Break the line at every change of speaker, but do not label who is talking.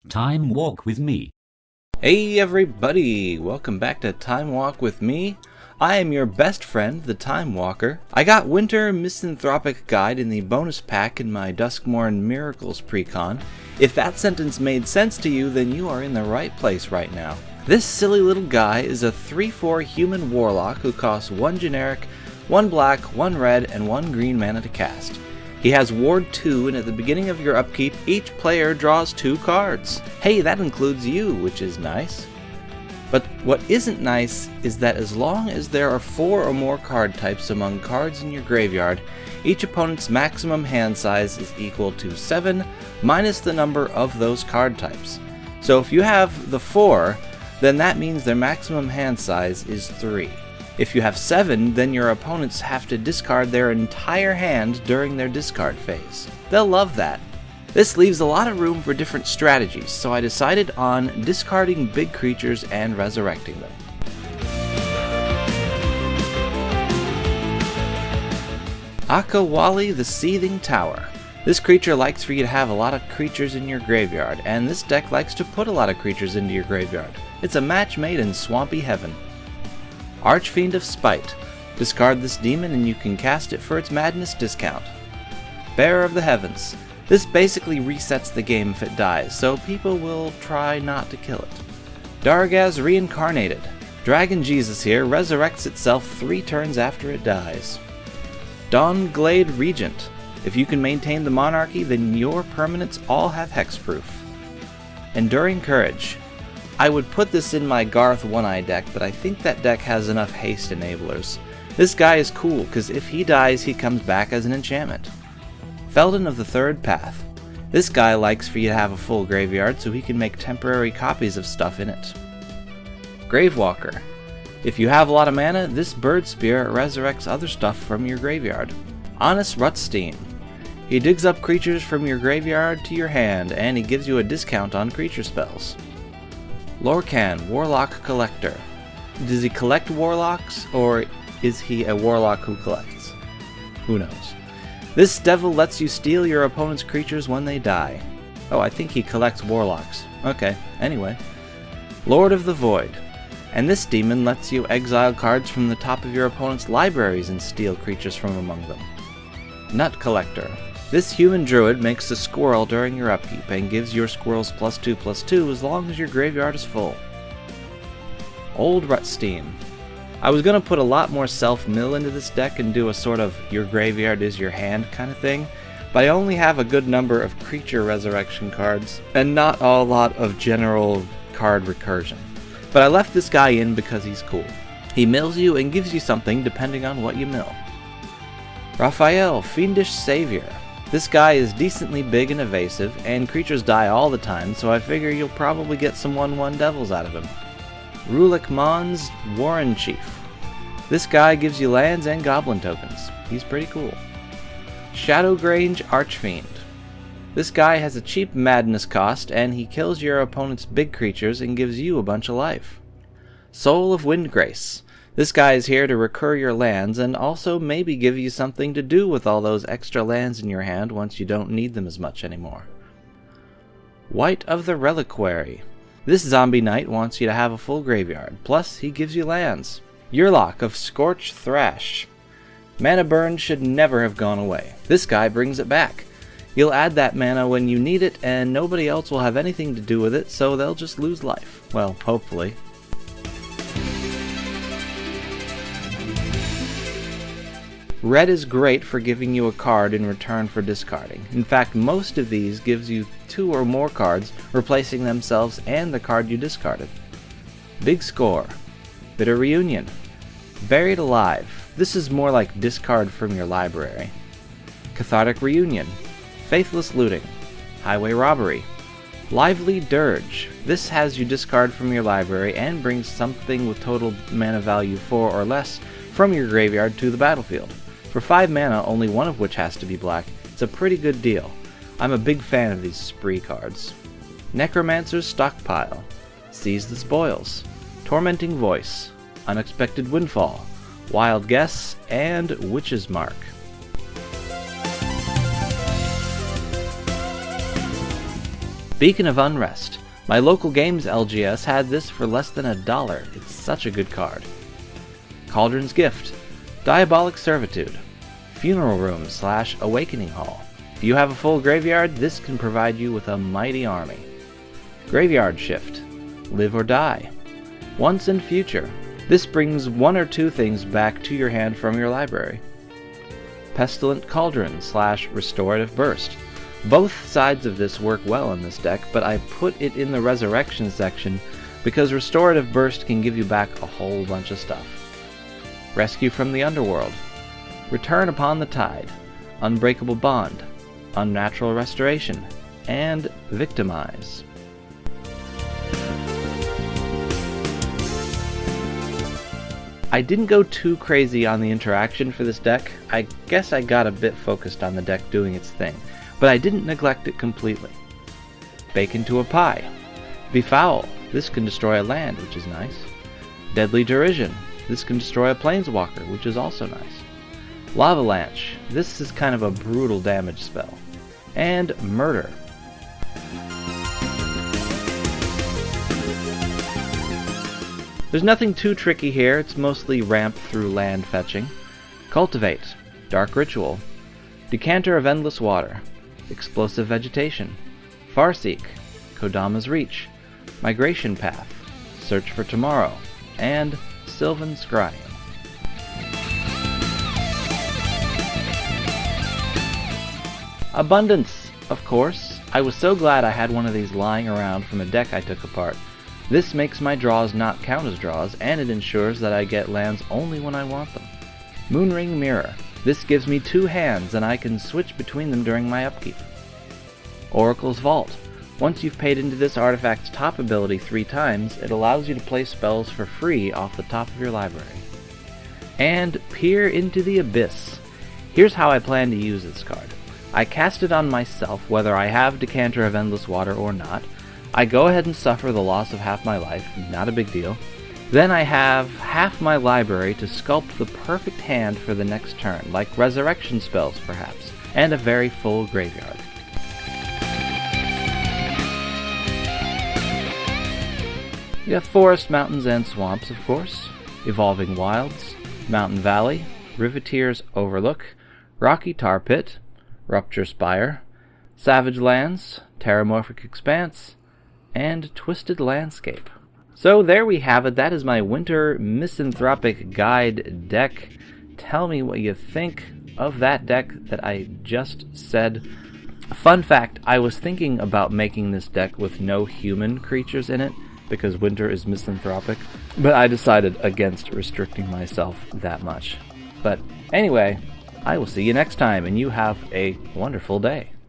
Time Walk with Me.
Hey everybody, welcome back to Time Walk with me. I am your best friend, the Time Walker. I got Winter Misanthropic Guide in the bonus pack in my Duskmorn Miracles precon. If that sentence made sense to you, then you are in the right place right now. This silly little guy is a 3/4 human warlock who costs 1 generic, 1 black, 1 red, and 1 green mana to cast. He has Ward 2, and at the beginning of your upkeep, each player draws 2 cards. Hey, that includes you, which is nice. But what isn't nice is that as long as there are 4 or more card types among cards in your graveyard, each opponent's maximum hand size is equal to 7 minus the number of those card types. So if you have the 4, then that means their maximum hand size is 3. If you have 7, then your opponents have to discard their entire hand during their discard phase. They'll love that. This leaves a lot of room for different strategies, so I decided on discarding big creatures and resurrecting them. Akawali the Seething Tower. This creature likes for you to have a lot of creatures in your graveyard, and this deck likes to put a lot of creatures into your graveyard. It's a match made in swampy heaven. Archfiend of Spite. Discard this demon and you can cast it for its madness discount. Bearer of the Heavens. This basically resets the game if it dies, so people will try not to kill it. Dargaz Reincarnated. Dragon Jesus here resurrects itself 3 turns after it dies. Dawnglade Regent. If you can maintain the monarchy, then your permanents all have hexproof. Enduring Courage. I would put this in my Garth One-Eye deck, but I think that deck has enough haste enablers. This guy is cool, because if he dies, he comes back as an enchantment. Felden of the Third Path. This guy likes for you to have a full graveyard, so he can make temporary copies of stuff in it. Gravewalker. If you have a lot of mana, this bird spirit resurrects other stuff from your graveyard. Honest Rutstein. He digs up creatures from your graveyard to your hand, and he gives you a discount on creature spells. Lorcan, Warlock Collector. Does he collect warlocks, or is he a warlock who collects? Who knows. This devil lets you steal your opponent's creatures when they die. Oh, I think he collects warlocks. Okay, anyway. Lord of the Void. And this demon lets you exile cards from the top of your opponent's libraries and steal creatures from among them. Nut Collector. This human druid makes a squirrel during your upkeep and gives your squirrels +2/+2 as long as your graveyard is full. Old Rutstein. I was going to put a lot more self-mill into this deck and do a sort of your graveyard is your hand kind of thing, but I only have a good number of creature resurrection cards and not a lot of general card recursion. But I left this guy in because he's cool. He mills you and gives you something depending on what you mill. Raphael, Fiendish Savior. This guy is decently big and evasive, and creatures die all the time, so I figure you'll probably get some 1/1 devils out of him. Rulik Mons, Warren Chief. This guy gives you lands and goblin tokens. He's pretty cool. Shadowgrange Archfiend. This guy has a cheap madness cost, and he kills your opponent's big creatures and gives you a bunch of life. Soul of Windgrace. This guy is here to recur your lands and also maybe give you something to do with all those extra lands in your hand once you don't need them as much anymore. White of the Reliquary. This zombie knight wants you to have a full graveyard, plus he gives you lands. Yurlok of Scorch Thrash. Mana burn should never have gone away. This guy brings it back. You'll add that mana when you need it and nobody else will have anything to do with it, so they'll just lose life. Well, hopefully. Red is great for giving you a card in return for discarding. In fact, most of these gives you 2 or more cards, replacing themselves and the card you discarded. Big Score. Bitter Reunion. Buried Alive. This is more like discard from your library. Cathartic Reunion. Faithless Looting. Highway Robbery. Lively Dirge. This has you discard from your library and brings something with total mana value 4 or less from your graveyard to the battlefield. For 5 mana, only one of which has to be black, it's a pretty good deal. I'm a big fan of these spree cards. Necromancer's Stockpile. Seize the Spoils. Tormenting Voice. Unexpected Windfall. Wild Guess, and Witch's Mark. Beacon of Unrest. My local games LGS had this for less than $1. It's such a good card. Cauldron's Gift. Diabolic Servitude. Funeral Room / Awakening Hall. If you have a full graveyard, this can provide you with a mighty army. Graveyard Shift. Live or Die. Once and Future. This brings one or two things back to your hand from your library. Pestilent Cauldron / Restorative Burst. Both sides of this work well in this deck, but I put it in the Resurrection section because Restorative Burst can give you back a whole bunch of stuff. Rescue from the Underworld. Return Upon the Tide. Unbreakable Bond. Unnatural Restoration. And Victimize. I didn't go too crazy on the interaction for this deck. I guess I got a bit focused on the deck doing its thing, but I didn't neglect it completely. Bake into a Pie. Befoul. This can destroy a land, which is nice. Deadly Derision. This can destroy a planeswalker, which is also nice. Lavalanche. This is kind of a brutal damage spell. And Murder. There's nothing too tricky here, it's mostly ramp through land fetching. Cultivate. Dark Ritual. Decanter of Endless Water. Explosive Vegetation. Farseek. Kodama's Reach. Migration Path. Search for Tomorrow. And Sylvan Scrying. Abundance, of course. I was so glad I had one of these lying around from a deck I took apart. This makes my draws not count as draws, and it ensures that I get lands only when I want them. Moonring Mirror. This gives me 2 hands, and I can switch between them during my upkeep. Oracle's Vault. Once you've paid into this artifact's top ability 3 times, it allows you to play spells for free off the top of your library. And Peer into the Abyss. Here's how I plan to use this card. I cast it on myself whether I have Decanter of Endless Water or not. I go ahead and suffer the loss of half my life, not a big deal. Then I have half my library to sculpt the perfect hand for the next turn, like resurrection spells perhaps, and a very full graveyard. You have Forest, Mountains, and Swamps, of course. Evolving Wilds, Mountain Valley, Riveteer's Overlook, Rocky Tar Pit, Rupture Spire, Savage Lands, Terramorphic Expanse, and Twisted Landscape. So there we have it. That is my Winter Misanthropic Guide deck. Tell me what you think of that deck that I just said. Fun fact, I was thinking about making this deck with no human creatures in it, because Winter is misanthropic, but I decided against restricting myself that much. But anyway, I will see you next time, and you have a wonderful day.